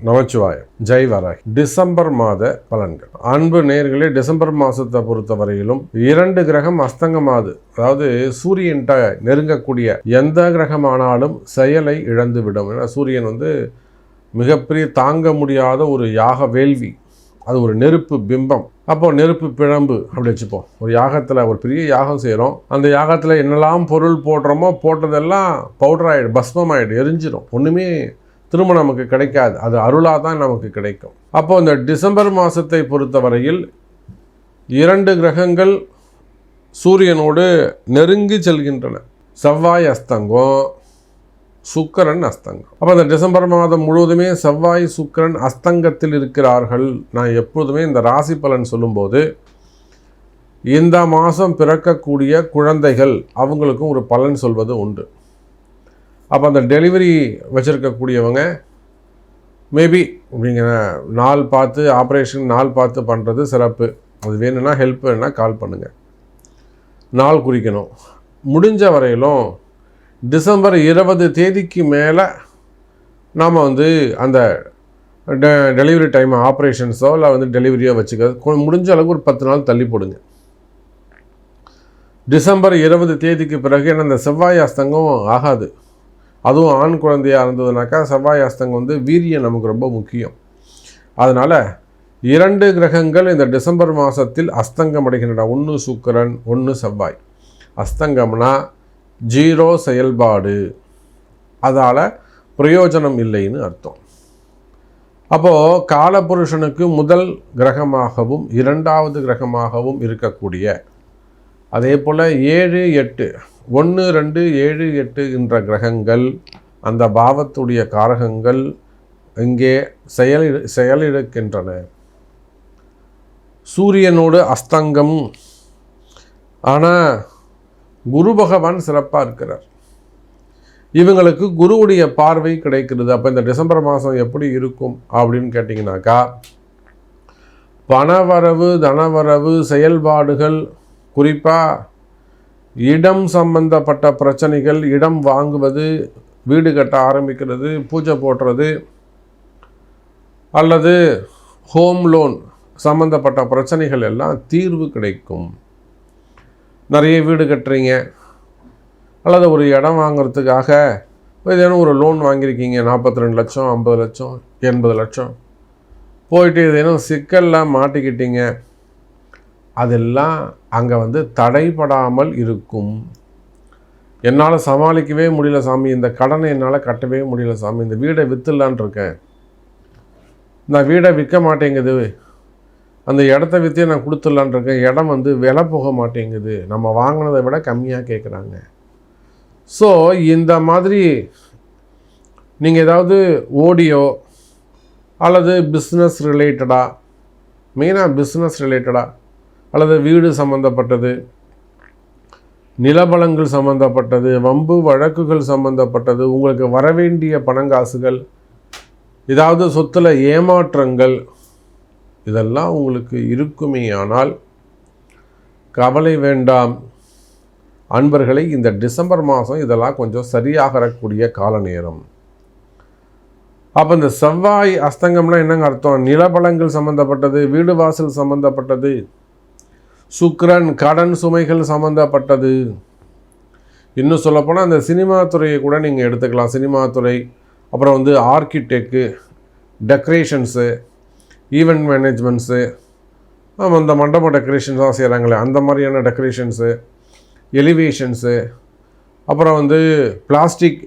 நமச்சிவாய Jai Varahi. December மாத பலன்கள். அன்பு நேயர்களே, டிசம்பர் மாதத்தை பொறுத்த வரையிலும் 2 கிரகம் அஸ்தங்கமாது. அதாவது சூரியன்கிட்ட நெருங்கக்கூடிய எந்த கிரகமானாலும் செயலை இழந்துவிடும். ஏன்னா சூரியன் மிகப்பெரிய தாங்க முடியாத ஒரு யாக வேள்வி, அது ஒரு நெருப்பு பிம்பம். அப்போ நெருப்பு பிழம்பு அப்படி வச்சுப்போம். ஒரு யாகத்தில் ஒரு பெரிய யாகம் செய்கிறோம், அந்த யாகத்தில் என்னெல்லாம் பொருள் போடுறோமோ போட்டதெல்லாம் பவுடர் ஆகிடும், பஸ்மம் ஆகிடும், எரிஞ்சிடும். ஒன்றுமே திரும்ப நமக்கு கிடைக்காது, அது அருளாக தான் நமக்கு கிடைக்கும். அப்போ இந்த டிசம்பர் மாதத்தை பொறுத்தவரையில் 2 கிரகங்கள் சூரியனோடு நெருங்கி செல்கின்றன. செவ்வாய் அஸ்தங்கம், சுக்கிரன் அஸ்தங்கம். அப்போ இந்த டிசம்பர் மாதம் முழுவதுமே செவ்வாய் சுக்கிரன் அஸ்தங்கத்தில் இருக்கிறார்கள். நான் எப்போதுமே இந்த ராசி பலன் சொல்லும்போது இந்த மாதம் பிறக்கக்கூடிய குழந்தைகள் அவங்களுக்கும் ஒரு பலன் சொல்வது உண்டு. அப்போ அந்த டெலிவரி வச்சுருக்கக்கூடியவங்க மேபி அப்படிங்கிற நாள் பார்த்து, ஆப்ரேஷன் நாள் பார்த்து பண்ணுறது சிறப்பு. அது வேணும்னா ஹெல்ப் வேணுன்னா கால் பண்ணுங்கள், நாள் குறிக்கணும். முடிஞ்ச வரையிலும் டிசம்பர் 20 தேதிக்கு மேலே நாம் அந்த டெலிவரி டைம் ஆப்ரேஷன்ஸோ இல்லை டெலிவரியோ வச்சுக்க முடிஞ்ச அளவுக்கு ஒரு 10 நாள் தள்ளி போடுங்க. டிசம்பர் 20 தேதிக்கு பிறகு ஏன்னா அந்த செவ்வாய் அஸ்தங்கம் ஆகாது. அதுவும் ஆண் குழந்தையாக இருந்ததுனாக்கா செவ்வாய் அஸ்தங்கம் வீரியம் நமக்கு ரொம்ப முக்கியம். அதனால் 2 கிரகங்கள் இந்த டிசம்பர் மாதத்தில் அஸ்தங்கம் அடைகின்றன. 1 சுக்கிரன், 1 செவ்வாய். அஸ்தங்கம்னா 0 செயல்பாடு, அதால் பிரயோஜனம் இல்லைன்னு அர்த்தம். அப்போது காலபுருஷனுக்கு முதல் கிரகமாகவும் 2வது கிரகமாகவும் இருக்கக்கூடிய, அதே போல் 7, 8, 1, 2, 7, 8 என்ற கிரகங்கள், அந்த பாவத்துடைய காரகங்கள் இங்கே செயலிழக்கின்றன. சூரியனோடு அஸ்தங்கம், ஆனால் குரு பகவான் சிறப்பாக இருக்கிறார். இவங்களுக்கு குருவுடைய பார்வை கிடைக்கிறது. அப்போ இந்த டிசம்பர் மாதம் எப்படி இருக்கும் அப்படின்னு கேட்டிங்கனாக்கா, பணவரவு, தனவரவு, செயல்பாடுகள், குறிப்பாக இடம் சம்பந்தப்பட்ட பிரச்சனைகள், இடம் வாங்குவது, வீடு கட்ட ஆரம்பிக்கிறது, பூஜை போடுறது, அல்லது ஹோம் லோன் சம்பந்தப்பட்ட பிரச்சனைகள் எல்லாம் தீர்வு கிடைக்கும். நிறைய வீடு கட்டுறீங்க அல்லது ஒரு இடம் வாங்கிறதுக்காக ஏதேனும் ஒரு லோன் வாங்கியிருக்கீங்க, 42 லட்சம், 50 லட்சம், 80 லட்சம், போயிட்டு ஏதேனும் சிக்கல்லாம் மாட்டிக்கிட்டீங்க, அதெல்லாம் அங்கே தடைபடாமல் இருக்கும். என்னால் சமாளிக்கவே முடியல சாமி, இந்த கடனை என்னால் கட்டவே முடியல சாமி, இந்த வீடை விற்றுலான் இருக்கேன், நான் வீடை விற்க மாட்டேங்குது, அந்த இடத்த விற்றே நான் கொடுத்துடலான் இருக்கேன், இடம் விலை போக மாட்டேங்குது, நம்ம வாங்கினதை விட கம்மியாக கேட்குறாங்க. ஸோ இந்த மாதிரி நீங்கள் ஏதாவது ஆடியோ அல்லது பிஸ்னஸ் ரிலேட்டடாக, மெயினாக பிஸ்னஸ் ரிலேட்டடாக அல்லது வீடு சம்பந்தப்பட்டது, நிலபலங்கள் சம்பந்தப்பட்டது, வம்பு வழக்குகள் சம்பந்தப்பட்டது, உங்களுக்கு வரவேண்டிய பணங்காசுகள், ஏதாவது சொத்தில் ஏமாற்றங்கள், இதெல்லாம் உங்களுக்கு இருக்குமேயானால் கவலை வேண்டாம் அன்பர்களை. இந்த டிசம்பர் மாதம் இதெல்லாம் கொஞ்சம் சரியாகக்கூடிய கால நேரம். அப்போ இந்த செவ்வாய் அஸ்தங்கம்னா என்னங்க அர்த்தம்? நிலபலங்கள் சம்பந்தப்பட்டது, வீடு வாசல் சம்பந்தப்பட்டது. சுக்கிரன் கடன் சுமைகள் சம்பந்தப்பட்டது. இன்னும் சொல்லப்போனால் அந்த சினிமா துறையை கூட நீங்கள் எடுத்துக்கலாம். சினிமா துறை, அப்புறம் ஆர்கிடெக்டு, டெக்கரேஷன்ஸு, ஈவெண்ட் மேனேஜ்மெண்ட்ஸு, அந்த மண்டப டெக்கரேஷன்ஸாக செய்கிறாங்களே அந்த மாதிரியான டெக்கரேஷன்ஸு, எலிவேஷன்ஸு, அப்புறம் பிளாஸ்டிக்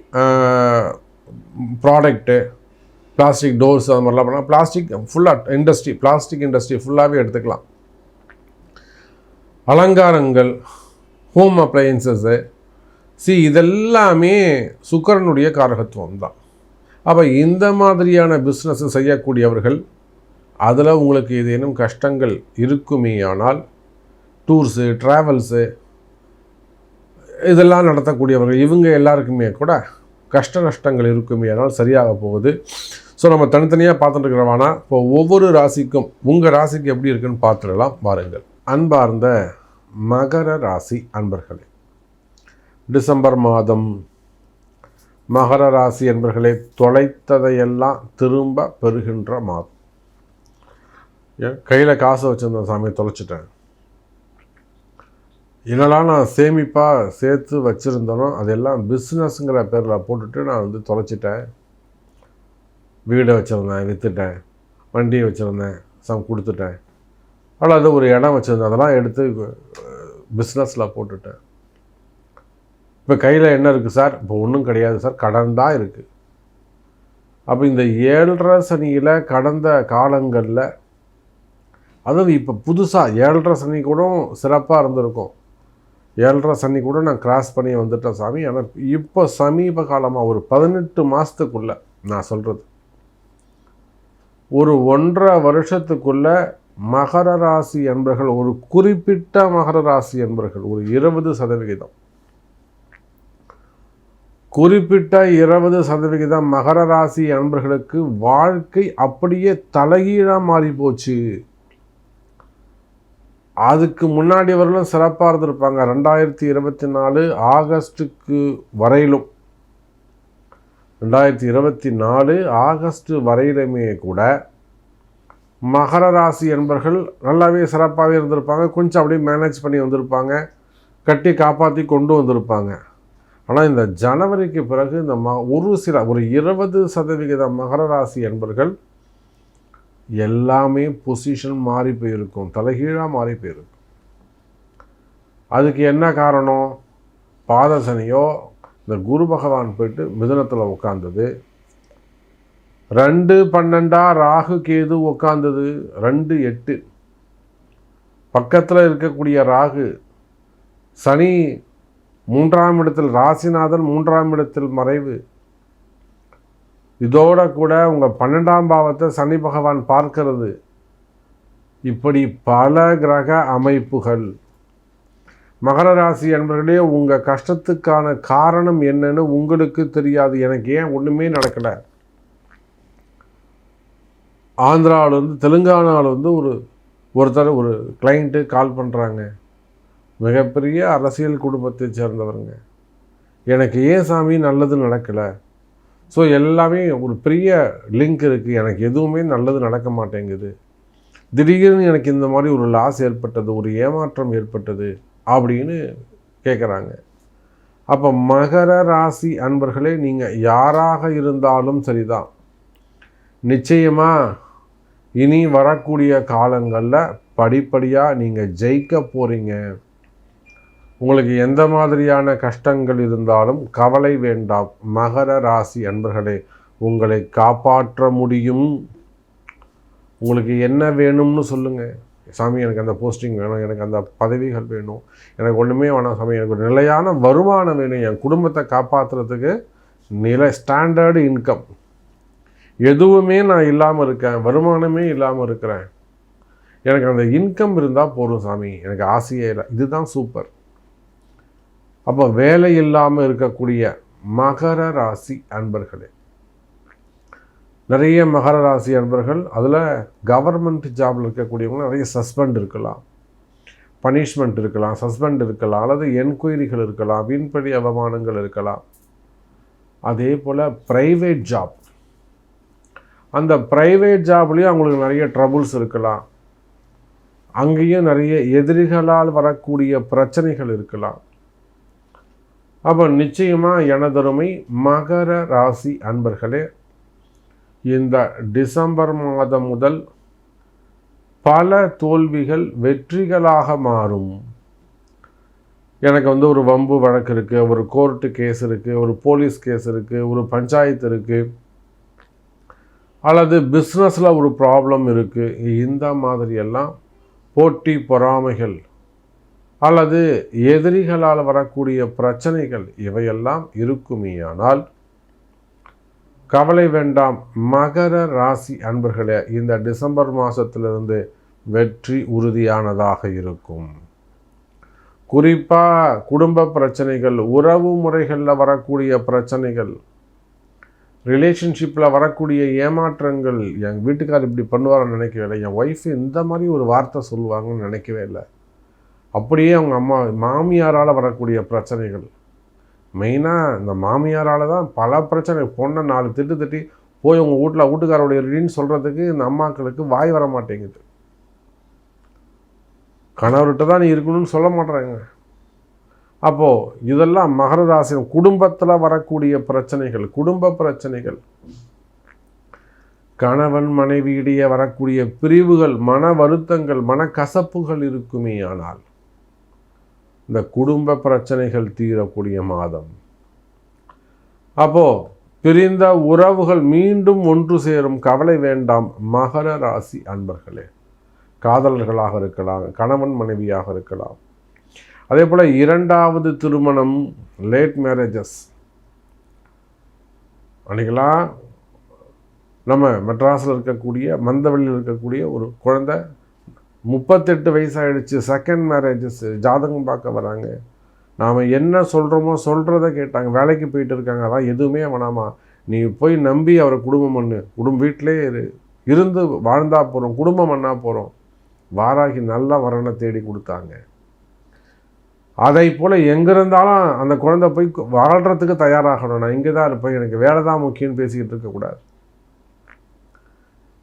ப்ராடக்ட்டு, பிளாஸ்டிக் டோர்ஸ், அது மாதிரிலாம் பண்ணால் பிளாஸ்டிக் ஃபுல்லாக இண்டஸ்ட்ரி, பிளாஸ்டிக் இண்டஸ்ட்ரி ஃபுல்லாகவே எடுத்துக்கலாம். அலங்காரங்கள், ஹோம் அப்ளையன்சஸ்ஸு, இதெல்லாமே சுக்கிரனுடைய காரகத்துவம் தான். அப்போ இந்த மாதிரியான பிஸ்னஸ் செய்யக்கூடியவர்கள், அதில் உங்களுக்கு ஏதேனும் கஷ்டங்கள் இருக்குமேயானால், டூர்ஸு, ட்ராவல்ஸு இதெல்லாம் நடத்தக்கூடியவர்கள், இவங்க எல்லாருக்குமே கூட கஷ்ட நஷ்டங்கள் இருக்குமேயானால் சரியாக போகுது. ஸோ நம்ம தனித்தனியாக பார்த்துட்டு இருக்கிறவானா, இப்போ ஒவ்வொரு ராசிக்கும் உங்கள் ராசிக்கு எப்படி இருக்குன்னு பார்த்துடலாம் வாருங்கள். அன்பார்ந்த மகர ராசி அன்பர்களே, டிசம்பர் மாதம் மகர ராசி என்பர்களை தொலைத்ததையெல்லாம் திரும்ப பெறுகின்ற மாதம். கையில் காசு வச்சுருந்தேன் சாமி, தொலைச்சிட்டேன். என்னெல்லாம் நான் சேமிப்பாக சேர்த்து வச்சுருந்தேனோ அதெல்லாம் பிஸ்னஸ்ங்கிற பேரில் போட்டுட்டு நான் தொலைச்சிட்டேன். வீடை வச்சுருந்தேன், விற்றுட்டேன். வண்டியை வச்சுருந்தேன், கொடுத்துட்டேன். அல்லது ஒரு இடம் வச்சுருந்தேன், அதெல்லாம் எடுத்து பிஸ்னஸில் போட்டுட்டேன். இப்போ கையில் என்ன இருக்குது சார்? இப்போ ஒன்றும் கிடையாது சார், கடன் தான் இருக்குது. அப்போ இந்த 7.5 சனியில் கடந்த காலங்களில், அதாவது இப்போ புதுசாக 7.5 சனி கூட சிறப்பாக இருந்திருக்கும். 7.5 சனி கூட நான் கிராஸ் பண்ணி வந்துட்டேன் சாமி. ஆனால் இப்போ சமீப காலமாக ஒரு 18 மாதத்துக்குள்ளே நான் சொல்கிறது, ஒரு 1.5 வருஷத்துக்குள்ளே மகர ராசி என்பர்கள், ஒரு குறிப்பிட்ட மகர ராசி என்பர்கள் ஒரு 20%, குறிப்பிட்ட 20% மகர ராசி அன்பர்களுக்கு வாழ்க்கை அப்படியே தலைகீழாக மாறி போச்சு. அதுக்கு முன்னாடி வரலும் சிறப்பாக இருந்திருப்பாங்க. 2024 ஆகஸ்டுக்கு வரையிலும், 2024 ஆகஸ்ட் வரையிலுமே கூட மகர ராசி என்பர்கள் நல்லாவே சிறப்பாகவே இருந்திருப்பாங்க. கொஞ்சம் அப்படியே மேனேஜ் பண்ணி வந்திருப்பாங்க, கட்டி காப்பாற்றி கொண்டு வந்திருப்பாங்க. ஆனால் இந்த ஜனவரிக்கு பிறகு இந்த ஒரு 20% மகர ராசி என்பர்கள் எல்லாமே பொசிஷன் மாறி போயிருக்கும், தலைகீழாக மாறி போயிருக்கும். அதுக்கு என்ன காரணம்? பாத சனியோ, இந்த குரு பகவான் போயிட்டு மிதுனத்தில் உட்காந்தது, 2-12 ராகு கேது உட்காந்தது, 2-8 பக்கத்தில் இருக்கக்கூடிய ராகு, சனி 3ஆம் இடத்தில், ராசிநாதன் 3ஆம் இடத்தில் மறைவு. இதோட கூட உங்கள் 12ஆம் பாவத்தை சனி பகவான் பார்க்கிறது. இப்படி பல கிரக அமைப்புகள். மகர ராசி என்பர்களே, உங்கள் கஷ்டத்துக்கான காரணம் என்னன்னு உங்களுக்கு தெரியாது. எனக்கு ஏன் ஒன்றுமே நடக்கலை? ஆந்திராவிலேருந்து தெலுங்கானாவிலேருந்து ஒருத்தர் ஒரு கிளைண்ட்டு கால் பண்ணுறாங்க, மிகப்பெரிய அரசியல் குடும்பத்தை சேர்ந்தவருங்க. எனக்கு ஏன் சாமி நல்லது நடக்கலை? ஸோ எல்லாமே ஒரு பெரிய லிங்க் இருக்குது, எனக்கு எதுவுமே நல்லது நடக்க மாட்டேங்குது, திடீர்னு எனக்கு இந்த மாதிரி ஒரு லாஸ் ஏற்பட்டது, ஒரு ஏமாற்றம் ஏற்பட்டது அப்படின்னு கேட்குறாங்க. அப்போ மகர ராசி அன்பர்களே, நீங்கள் யாராக இருந்தாலும் சரிதான், நிச்சயமாக இனி வரக்கூடிய காலங்களில் படிப்படியாக நீங்கள் ஜெயிக்க போகிறீங்க. உங்களுக்கு எந்த மாதிரியான கஷ்டங்கள் இருந்தாலும் கவலை வேண்டாம். மகர ராசி அன்பர்களே, உங்களை காப்பாற்ற முடியும். உங்களுக்கு என்ன வேணும்னு சொல்லுங்கள். சாமி, எனக்கு அந்த போஸ்டிங் வேணும், எனக்கு அந்த பதவிகள் வேணும், எனக்கு ஒன்றுமே வேணாம் சாமி, எனக்கு ஒரு நிலையான வருமானம் வேணும், என் குடும்பத்தை காப்பாற்றுறதுக்கு ஸ்டாண்டர்டு இன்கம் எதுவுமே நான் இல்லாமல் இருக்கேன், வருமானமே இல்லாமல் இருக்கிறேன், எனக்கு அந்த இன்கம் இருந்தால் போதும் சாமி, எனக்கு ஆசையே இல்லை. இதுதான் சூப்பர். அப்போ வேலை இல்லாமல் இருக்கக்கூடிய மகர ராசி அன்பர்களே, நிறைய மகர ராசி அன்பர்கள், அதில் கவர்மெண்ட் ஜாபில் இருக்கக்கூடியவங்க நிறைய சஸ்பெண்ட் இருக்கலாம், பனிஷ்மெண்ட் இருக்கலாம், சஸ்பெண்ட் இருக்கலாம், அல்லது என்கொயரிகள் இருக்கலாம், வீண்படி அவமானங்கள் இருக்கலாம். அதே போல் ப்ரைவேட் ஜாப், அந்த ப்ரைவேட் ஜாப்லேயும் அவங்களுக்கு நிறைய ட்ரபுள்ஸ் இருக்கலாம், அங்கேயும் நிறைய எதிரிகளால் வரக்கூடிய பிரச்சனைகள் இருக்கலாம். அப்போ நிச்சயமாக எனதருமை மகர ராசி அன்பர்களே, இந்த டிசம்பர் மாதம் முதல் பல தோல்விகள் வெற்றிகளாக மாறும். எனக்கு ஒரு வம்பு வழக்கு இருக்குது, ஒரு கோர்ட்டு கேஸ் இருக்குது, ஒரு போலீஸ் கேஸ் இருக்குது, ஒரு பஞ்சாயத்து இருக்குது, அல்லது பிஸ்னஸில் ஒரு ப்ராப்ளம் இருக்குது. இந்த மாதிரியெல்லாம் போட்டி பொறாமைகள் அல்லது எதிரிகளால் வரக்கூடிய பிரச்சனைகள் இவையெல்லாம் இருக்குமேயானால் கவலை வேண்டாம். மகர ராசி அன்பர்களே, இந்த டிசம்பர் மாதத்திலிருந்து வெற்றி உறுதியானதாக இருக்கும். குறிப்பாக குடும்ப பிரச்சனைகள், உறவு முறைகளில் வரக்கூடிய பிரச்சனைகள், ரிலேஷன்ஷிப்பில் வரக்கூடிய ஏமாற்றங்கள், என் வீட்டுக்கார் இப்படி பண்ணுவார்னு நினைக்கவே இல்லை, என் ஒய்ஃபு இந்த மாதிரி ஒரு வார்த்தை சொல்லுவாங்கன்னு நினைக்கவே இல்லை, அப்படியே அவங்க அம்மா மாமியாரால் வரக்கூடிய பிரச்சனைகள், மெயினாக இந்த மாமியாரால் தான் பல பிரச்சனை. பொண்ணை 4 திட்டி போய் உங்கள் வீட்டுக்காரோடைய ரெடின்னு சொல்கிறதுக்கு இந்த அம்மாக்களுக்கு வாய் வர மாட்டேங்குது. கணவர்கிட்ட தான் நீ இருக்கணும்னு சொல்ல மாட்டேறாங்க. அப்போது இதெல்லாம் மகர ராசி குடும்பத்தில் வரக்கூடிய பிரச்சனைகள், குடும்ப பிரச்சனைகள், கணவன் மனைவியிடையே வரக்கூடிய பிரிவுகள், மன வருத்தங்கள், மனக்கசப்புகள் இருக்குமே. ஆனால் இந்த குடும்ப பிரச்சனைகள் தீரக்கூடிய மாதம். அப்போது பிரிந்த உறவுகள் மீண்டும் ஒன்று சேரும். கவலை வேண்டாம் மகர ராசி அன்பர்களே. காதலர்களாக இருக்கலாம், கணவன் மனைவியாக இருக்கலாம். அதே போல் 2வது திருமணம், லேட் மேரேஜஸ். அன்றைக்கெல்லாம் நம்ம மெட்ராஸில் இருக்கக்கூடிய மந்தவெளியில் இருக்கக்கூடிய ஒரு குழந்தை 38 வயசாகிடுச்சு, செகண்ட் மேரேஜஸ், ஜாதகம் பார்க்க வராங்க. நாம் என்ன சொல்கிறோமோ சொல்கிறத கேட்டாங்க, வேலைக்கு போயிட்டு இருக்காங்க. அதான் எதுவுமே வேணாமா, நீ போய் நம்பி அவரை குடும்பம் பண்ணு, வீட்டிலே இருந்து வாழ்ந்தா போகிறோம், குடும்பம் பண்ணா போகிறோம். வாராகி நல்ல வரனை தேடி கொடுத்தாங்க. அதை போல் எங்கே இருந்தாலும் அந்த குழந்தை போய் வாழ்கிறதுக்கு தயாராகணும். நான் இங்கே தான் இருப்பேன், எனக்கு வேலை தான் முக்கியம்னு பேசிக்கிட்டு இருக்கக்கூடாது.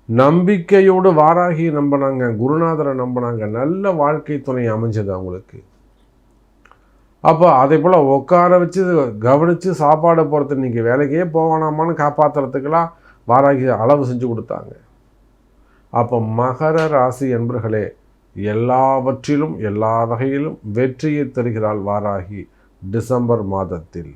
நம்பிக்கையோடு வாராகி நம்பினாங்க, குருநாதரை நம்பினாங்க, நல்ல வாழ்க்கை துணை அமைஞ்சது அவங்களுக்கு. அப்போ அதே போல் உட்கார வச்சு கவனித்து சாப்பாடு போகிறது, நீங்கள் வேலைக்கே போவானாமான்னு காப்பாற்றுறதுக்கெல்லாம் வாராகி அளவு செஞ்சு கொடுத்தாங்க. அப்போ மகர ராசி என்பர்களே, எல்லாவற்றிலும் எல்லா வகையிலும் வெற்றியை தருகிறாள் வாராகி டிசம்பர் மாதத்தில்.